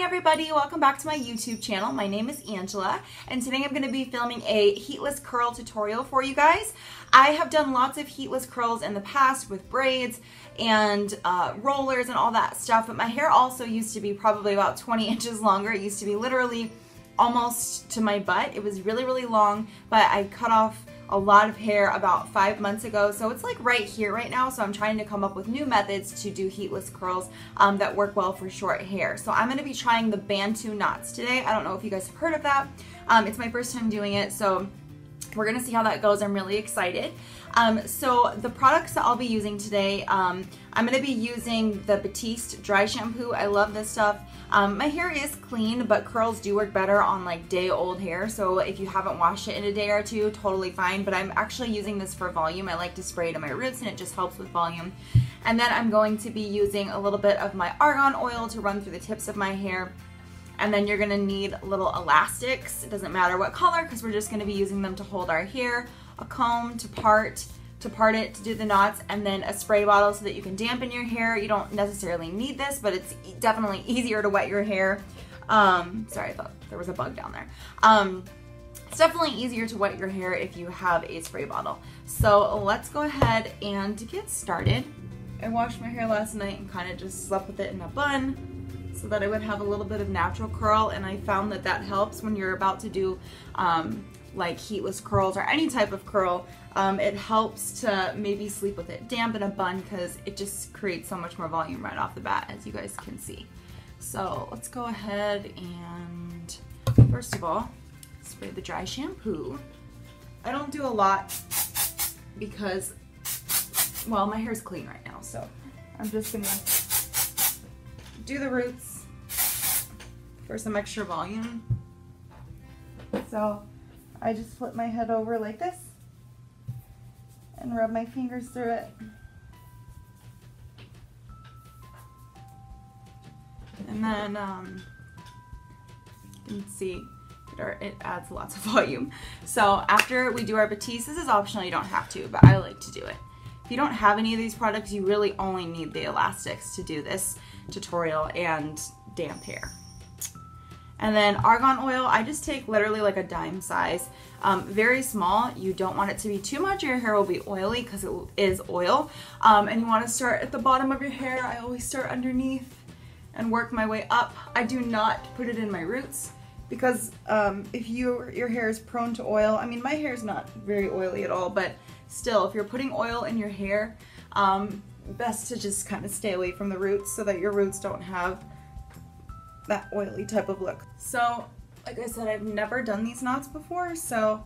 morning, everybody. Welcome back to my YouTube channel. My name is Angela, and today I'm going to be filming a heatless curl tutorial for you guys. I have done lots of heatless curls in the past with braids and rollers and all that stuff, but my hair also used to be probably about 20 inches longer. It used to be literally almost to my butt. It was really, really long, but I cut off a lot of hair about 5 months ago, so it's like right here right now. So I'm trying to come up with new methods to do heatless curls that work well for short hair. So I'm going to be trying the Bantu knots today. I don't know if you guys have heard of that. It's my first time doing it, so we're gonna see how that goes. I'm really excited. So the products that I'll be using today, I'm gonna be using the Batiste dry shampoo. I love this stuff. My hair is clean, but curls do work better on like day old hair. So if you haven't washed it in a day or two, totally fine. But I'm actually using this for volume. I like to spray it on my roots and it just helps with volume. And then I'm going to be using a little bit of my argan oil to run through the tips of my hair. And then you're gonna need little elastics. It doesn't matter what color, because we're just gonna be using them to hold our hair, a comb to part it, to do the knots, and then a spray bottle so that you can dampen your hair. You don't necessarily need this, but it's definitely easier to wet your hair. Sorry, I thought there was a bug down there. It's definitely easier to wet your hair if you have a spray bottle. So let's go ahead and get started. I washed my hair last night and kind of just slept with it in a bun, so that I would have a little bit of natural curl, and I found that that helps when you're about to do like heatless curls or any type of curl. It helps to maybe sleep with it damp in a bun, because it just creates so much more volume right off the bat, as you guys can see. So let's go ahead and first of all spray the dry shampoo. I don't do a lot because, well, my hair's clean right now, so I'm just gonna do the roots for some extra volume. So I just flip my head over like this and rub my fingers through it. And then you can see it adds lots of volume. So after we do our Batiste, this is optional, you don't have to, but I like to do it. If you don't have any of these products, you really only need the elastics to do this tutorial and damp hair. And then argan oil, I just take literally like a dime size, very small. You don't want it to be too much, your hair will be oily because it is oil. And you want to start at the bottom of your hair. I always start underneath and work my way up. I do not put it in my roots, because if your hair is prone to oil, I mean, my hair is not very oily at all, but still, if you're putting oil in your hair, best to just kind of stay away from the roots so that your roots don't have that oily type of look. So, like I said, I've never done these knots before, so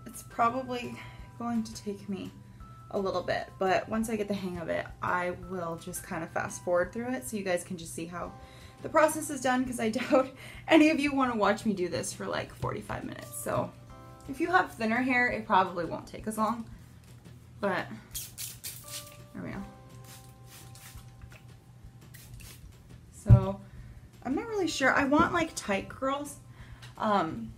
it's probably going to take me a little bit, but once I get the hang of it, I will just kind of fast forward through it so you guys can just see how the process is done, because I doubt any of you want to watch me do this for like 45 minutes. So if you have thinner hair, it probably won't take as long, but there we go. So I'm not really sure. I want like tight curls, but I'm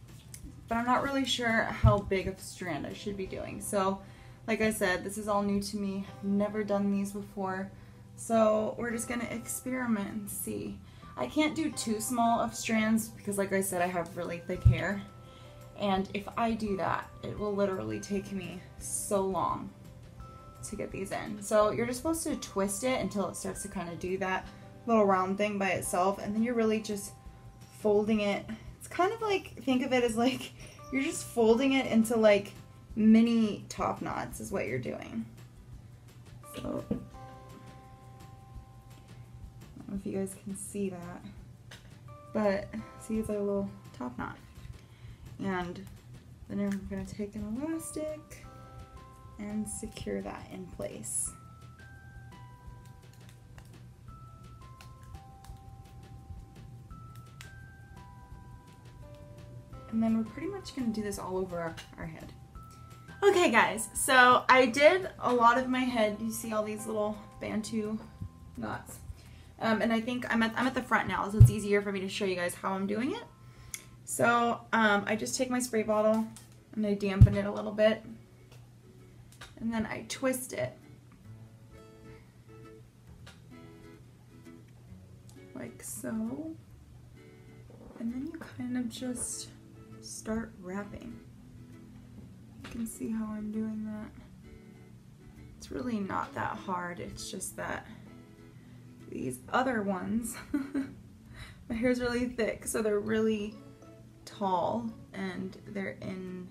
not really sure how big of a strand I should be doing. So like I said, this is all new to me. I've never done these before. So we're just gonna experiment and see. I can't do too small of strands because, like I said, I have really thick hair. And if I do that, it will literally take me so long to get these in. So you're just supposed to twist it until it starts to kind of do that little round thing by itself, and then you're really just folding it. It's kind of like, think of it as like you're just folding it into like mini top knots is what you're doing. So I don't know if you guys can see that, but see, it's like a little top knot. And then I'm going to take an elastic and secure that in place. And then we're pretty much going to do this all over our head. Okay guys, so I did a lot of my head. You see all these little Bantu knots. And I think I'm at the front now, so it's easier for me to show you guys how I'm doing it. So I just take my spray bottle and I dampen it a little bit, and then I twist it like so. And then you kind of just start wrapping. You can see how I'm doing that. It's really not that hard, it's just that these other ones, my hair's really thick, so they're really tall and they're in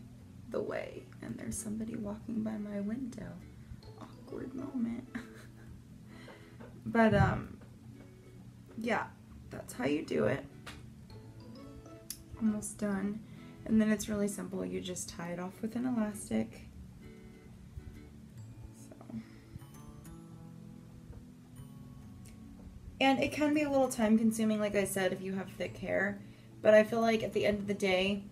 the way. And there's somebody walking by my window. Awkward moment. But yeah, that's how you do it. Almost done. And then it's really simple. You just tie it off with an elastic. So. And it can be a little time consuming, like I said, if you have thick hair. But I feel like at the end of the day,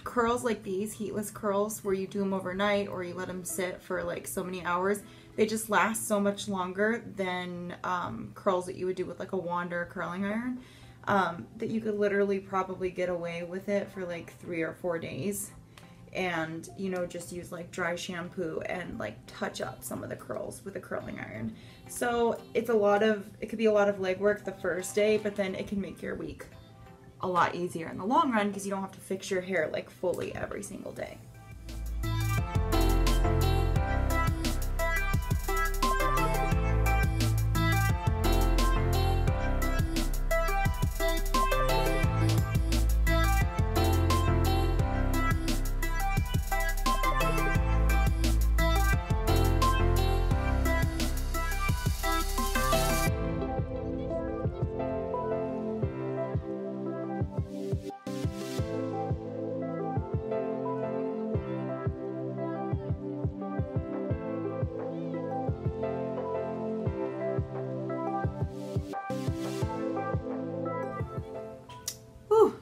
curls like these, heatless curls, where you do them overnight or you let them sit for like so many hours, they just last so much longer than curls that you would do with like a wand or a curling iron, that you could literally probably get away with it for like 3 or 4 days, and you know, just use like dry shampoo and like touch up some of the curls with a curling iron. So it could be a lot of legwork the first day, but then it can make your week a lot easier in the long run because you don't have to fix your hair like fully every single day.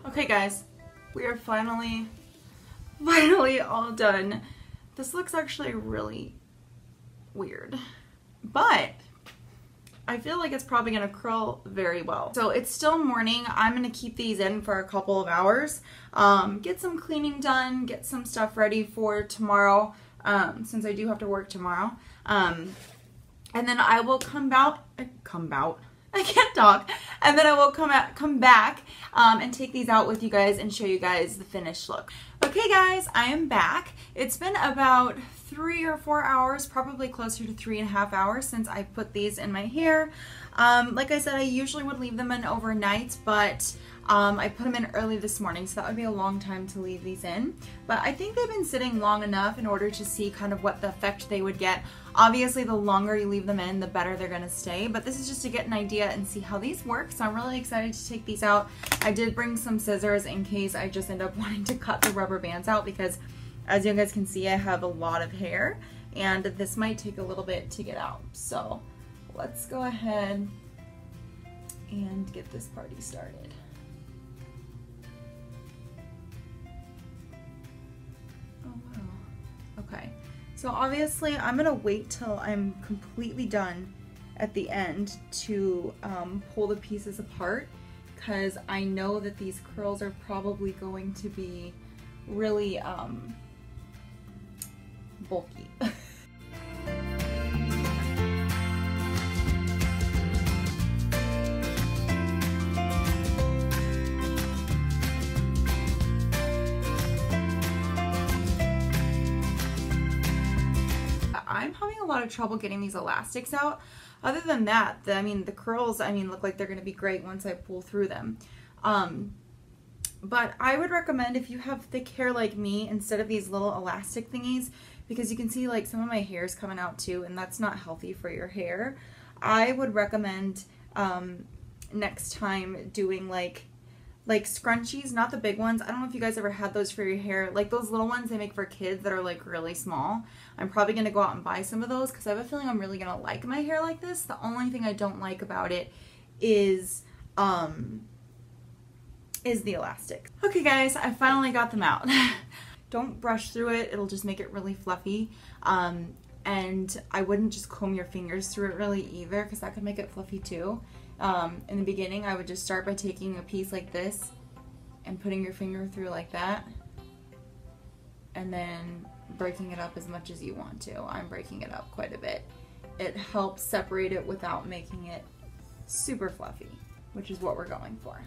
Okay guys, we are finally all done. This looks actually really weird, but I feel like it's probably gonna curl very well. So it's still morning. I'm gonna keep these in for a couple of hours, get some cleaning done, get some stuff ready for tomorrow, since I do have to work tomorrow. And then I will I can't talk. And then I will come back and take these out with you guys and show you guys the finished look. Okay guys, I am back. It's been about 3 or 4 hours, probably closer to 3.5 hours since I put these in my hair. Like I said, I usually would leave them in overnight, but I put them in early this morning, so that would be a long time to leave these in. But I think they've been sitting long enough in order to see kind of what the effect they would get. Obviously, the longer you leave them in, the better they're gonna stay, but this is just to get an idea and see how these work, so I'm really excited to take these out. I did bring some scissors in case I just end up wanting to cut the rubber bands out, because as you guys can see, I have a lot of hair, and this might take a little bit to get out. So let's go ahead and get this party started. Oh wow. Okay. So obviously I'm gonna wait till I'm completely done at the end to pull the pieces apart, because I know that these curls are probably going to be really bulky. I'm having a lot of trouble getting these elastics out. Other than that, the curls, look like they're going to be great once I pull through them. But I would recommend, if you have thick hair like me, instead of these little elastic thingies, because you can see like some of my hair is coming out too, and that's not healthy for your hair, I would recommend next time doing like scrunchies, not the big ones. I don't know if you guys ever had those for your hair, like those little ones they make for kids that are like really small. I'm probably gonna go out and buy some of those because I have a feeling I'm really gonna like my hair like this. The only thing I don't like about it is the elastic. Okay guys, I finally got them out. Don't brush through it, it'll just make it really fluffy. And I wouldn't just comb your fingers through it really either, because that could make it fluffy too. In the beginning, I would just start by taking a piece like this and putting your finger through like that, and then breaking it up as much as you want to. I'm breaking it up quite a bit. It helps separate it without making it super fluffy, which is what we're going for.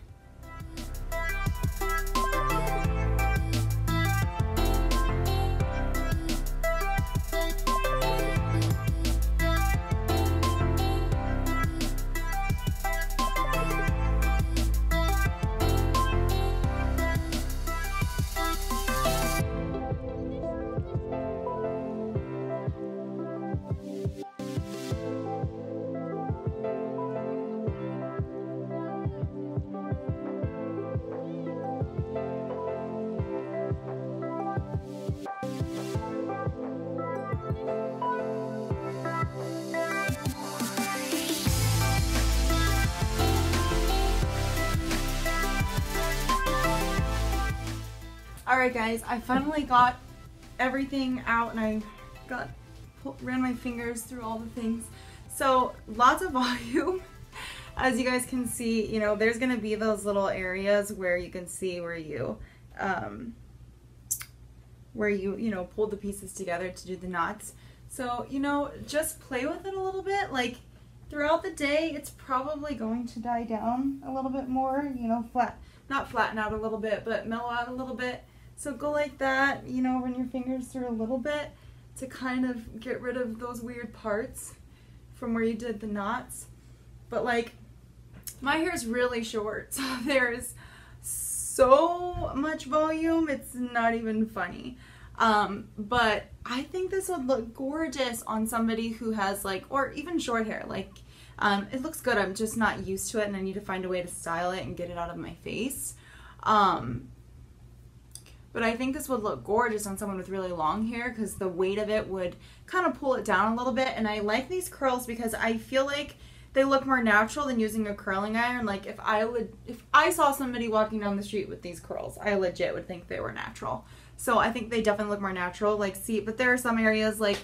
Alright guys, I finally got everything out and I ran my fingers through all the things. So lots of volume. As you guys can see, you know, there's going to be those little areas where you can see where you pulled the pieces together to do the knots. So, you know, just play with it a little bit. Like, throughout the day, it's probably going to die down a little bit more, you know, not flatten out a little bit, but mellow out a little bit. So go like that, you know, run your fingers through a little bit to kind of get rid of those weird parts from where you did the knots. But like, my hair is really short, so there's so much volume, it's not even funny. But I think this would look gorgeous on somebody who has like, or even short hair. Like, it looks good. I'm just not used to it and I need to find a way to style it and get it out of my face. But I think this would look gorgeous on someone with really long hair because the weight of it would kind of pull it down a little bit. And I like these curls because I feel like they look more natural than using a curling iron. Like if I saw somebody walking down the street with these curls, I legit would think they were natural. So I think they definitely look more natural. Like, see, but there are some areas like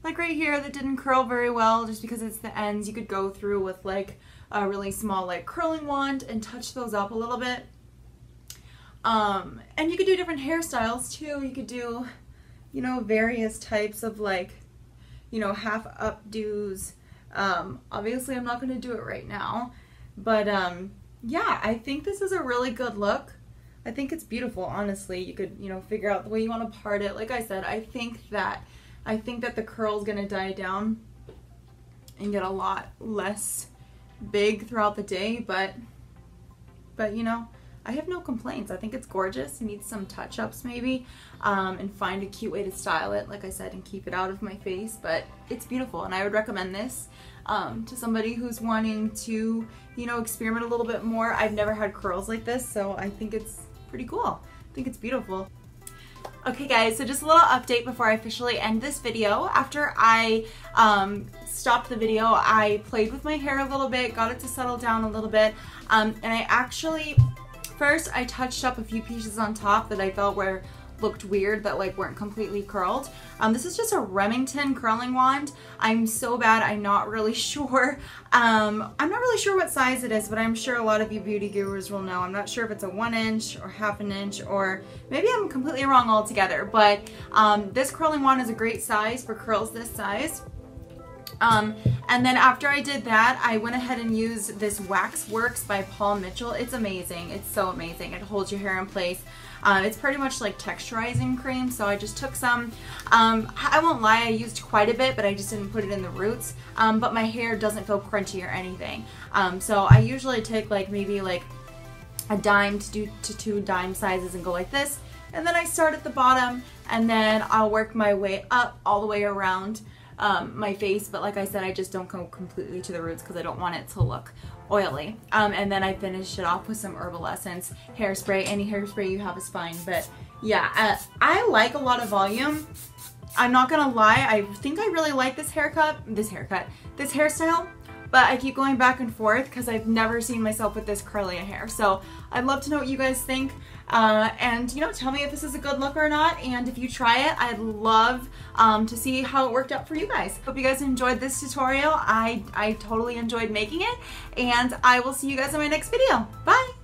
right here that didn't curl very well just because it's the ends. You could go through with like a really small like curling wand and touch those up a little bit. And you could do different hairstyles too. You could do, you know, various types of like, you know, half updos. Obviously I'm not going to do it right now, but yeah, I think this is a really good look. I think it's beautiful, honestly. You could, you know, figure out the way you want to part it. Like I said, I think that the curl is going to die down and get a lot less big throughout the day, but you know, I have no complaints. I think it's gorgeous. It needs some touch-ups maybe, and find a cute way to style it, like I said, and keep it out of my face, but it's beautiful, and I would recommend this to somebody who's wanting to, you know, experiment a little bit more. I've never had curls like this, so I think it's pretty cool. I think it's beautiful. Okay guys, so just a little update before I officially end this video. After I stopped the video, I played with my hair a little bit, got it to settle down a little bit, and I actually, first I touched up a few pieces on top that I felt looked weird, that like weren't completely curled. This is just a Remington curling wand. I'm so bad, I'm not really sure. I'm not really sure what size it is, but I'm sure a lot of you beauty gurus will know. I'm not sure if it's a 1 inch or ½ an inch, or maybe I'm completely wrong altogether, but this curling wand is a great size for curls this size. And then after I did that, I went ahead and used this Wax Works by Paul Mitchell. It's amazing. It's so amazing. It holds your hair in place. It's pretty much like texturizing cream, so I just took some. I won't lie, I used quite a bit, but I just didn't put it in the roots. But my hair doesn't feel crunchy or anything. So I usually take like maybe like a dime to 2 dime sizes and go like this. And then I start at the bottom, and then I'll work my way up all the way around my face, but like I said, I just don't go completely to the roots because I don't want it to look oily. And then I finish it off with some Herbal Essence hairspray. Any hairspray you have is fine, but yeah, I like a lot of volume. I'm not gonna lie, I think I really like this hairstyle, but I keep going back and forth because I've never seen myself with this curly hair. So I'd love to know what you guys think, and you know, tell me if this is a good look or not, and if you try it, I'd love to see how it worked out for you guys. Hope you guys enjoyed this tutorial. I totally enjoyed making it, and I will see you guys in my next video. Bye!